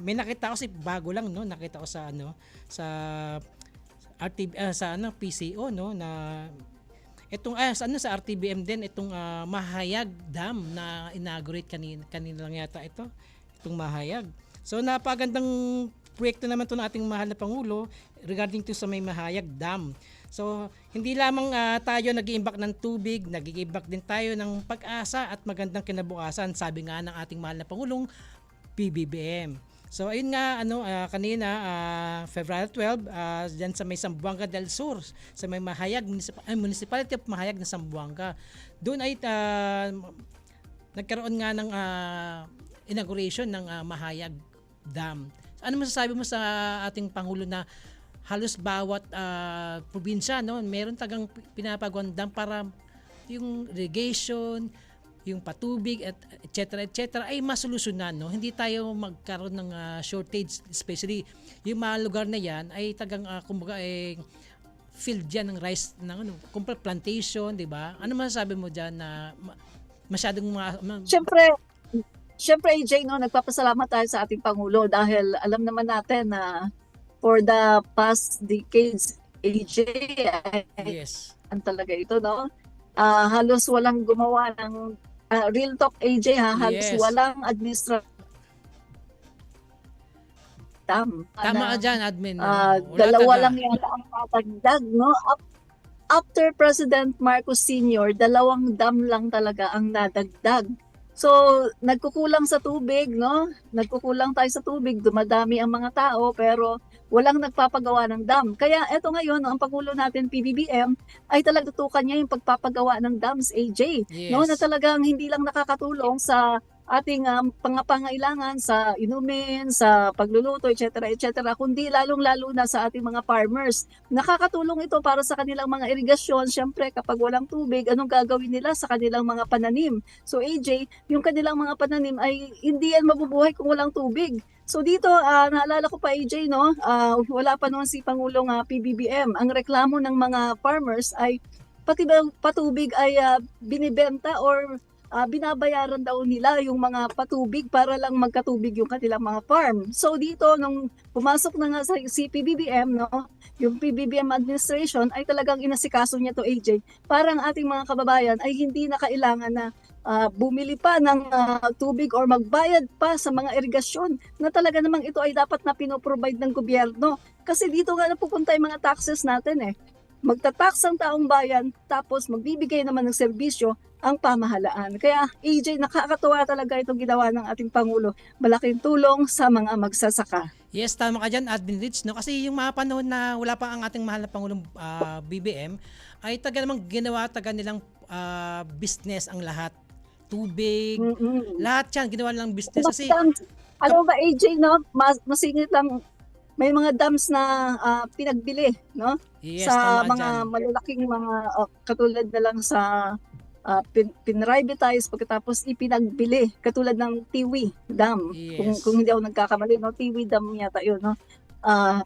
May nakita ko si bago lang no, nakita ko sa sa RTB sa PCO no na itong sa RTBM din itong Mahayag Dam na inaugurate kanina lang yata itong Mahayag. So napagandang proyekto naman to ng ating mahal na Pangulo regarding to sa may Mahayag Dam. So hindi lamang tayo nag-iimbak ng tubig, nag-iimbak din tayo ng pag-asa at magandang kinabukasan, sabi nga ng ating mahal na Pangulong PBBM. So ayun nga kanina February 12 diyan sa may Zamboanga del Sur sa may Mahayag Municipality of Mahayag na Zamboanga. Doon ay nagkaroon nga ng inauguration ng Mahayag Dam. Ano masasabi mo sa ating Pangulo na halos bawat probinsya meron tagang pinapagawang dam para yung irrigation, yung patubig at etc. ay masolusyonan hindi tayo magkaroon ng shortage, especially yung mga lugar na yan ay tagang kumbaga field yan ng rice ng plantation, di ba? Ano masasabi mo diyan na masyadong Siyempre AJ nagpapasalamat tayo sa ating Pangulo dahil alam naman natin na for the past decades AJ yes. Ang talaga ito halos walang gumawa ng real talk AJ halos yes. walang administrative tama dyan admin dalawa lang yata ang tatagdag after President Marcos Sr., 2 dam lang talaga ang nadagdag. So, nagkukulang sa tubig, nagkukulang tayo sa tubig, dumadami ang mga tao pero walang nagpapagawa ng dam. Kaya eto ngayon, ang Pangulo natin PBBM ay talagang tutukan niya yung pagpapagawa ng dams AJ, yes. Na talagang hindi lang nakakatulong sa ating pangangailangan sa inumin, sa pagluluto, etc., kundi lalong-lalo na sa ating mga farmers. Nakakatulong ito para sa kanilang mga irigasyon. Siyempre, kapag walang tubig, anong gagawin nila sa kanilang mga pananim? So AJ, yung kanilang mga pananim ay hindi yan mabubuhay kung walang tubig. So dito, naalala ko pa AJ, wala pa noon si Pangulong PBBM. Ang reklamo ng mga farmers ay pati ba patubig ay binibenta or binabayaran daw nila yung mga patubig para lang magkatubig yung kanilang mga farm. So dito, nung pumasok na nga si PBBM, yung PBBM administration ay talagang inasikaso niya to AJ. Parang ating mga kababayan ay hindi na kailangan na bumili pa ng tubig or magbayad pa sa mga irigasyon na talaga namang ito ay dapat na pinoprovide ng gobyerno. Kasi dito nga napupunta yung mga taxes natin magtatax ang taong bayan tapos magbibigay naman ng serbisyo ang pamahalaan. Kaya AJ, nakakatuwa talaga itong ginawa ng ating Pangulo. Malaking tulong sa mga magsasaka. Yes, tama ka dyan, Admin Rich. Kasi yung mga panahon na wala pa ang ating mahal na Pangulong BBM, ay taga namang ginawa nilang business ang lahat. Tubig, lahat yan, ginawa nilang business. Kasi, alam ba AJ, masingit lang, may mga dams na pinagbili, yes, sa mga malalaking mga katulad na lang sa pinrivatize pagkatapos ipinagbili katulad ng Tiwi Dam. Yes. Kung hindi ako nagkakamali, Tiwi Dam yata yun,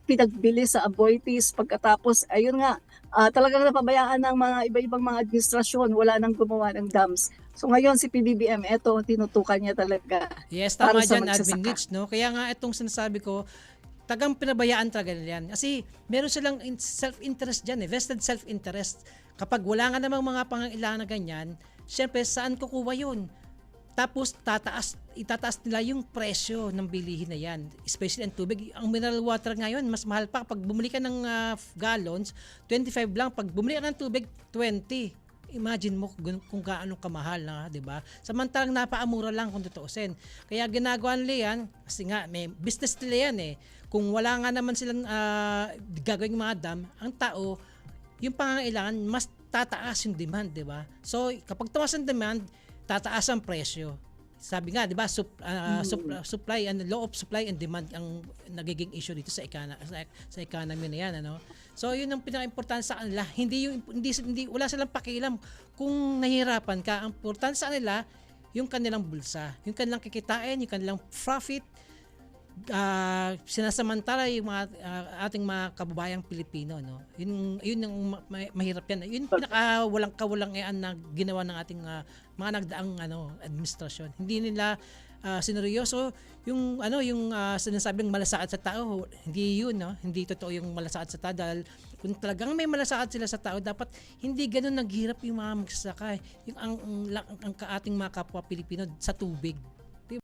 pinagbili sa Aboitiz pagkatapos ayun nga talagang napabayaan ng mga iba-ibang mga administrasyon, wala nang gumawa ng dams. So ngayon si PBBM, eto tinutukan niya talaga. Yes, tama dyan, Admin Rich, Kaya nga itong sinasabi ko, tagang pinabayaan talaga nila yan. Kasi meron silang self-interest dyan, vested self-interest. Kapag wala nga namang mga pangangailangan na ganyan, syempre saan kukuha yun? Tapos itataas nila yung presyo ng bilihin na yan. Especially ang tubig. Ang mineral water ngayon, mas mahal pa. Pag bumili ka ng gallons, 25 lang. Pag bumili ka ng tubig, 20. Imagine mo kung gaano kamahal na, 'di ba? Samantalang napaamura lang kung tutuusin. Kaya ginagawa nila yan kasi nga may business nila yan Kung wala nga naman silang gagawing mga dam, ang tao yung pangangailangan mas tataas yung demand, 'di ba? So kapag tumaas ang demand, tataas ang presyo. Sabi nga, 'di ba, supply and law of supply and demand ang nagiging issue dito sa economy na 'yan, So, 'yun ang pinaka-importante sa kanila. Hindi wala silang pakialam kung nahihirapan ka. Ang importante sa kanila yung kanilang bulsa, yung kanilang kikitain, yung kanilang profit. Sinasamantala yung mga ating mga kababayang Pilipino, Yun yung mahirap yan. Yun pinaka walang kawalang na ginawa ng ating mga nagdaang administrasyon. Hindi nila sineryoso yung sinasabing malasakit sa tao, hindi yun, no? Hindi totoo yung malasakit sa tao dahil kung talagang may malasakit sila sa tao, dapat hindi ganoon naghirap yung mga magsasaka. Yung ang ating mga kapwa Pilipino sa tubig.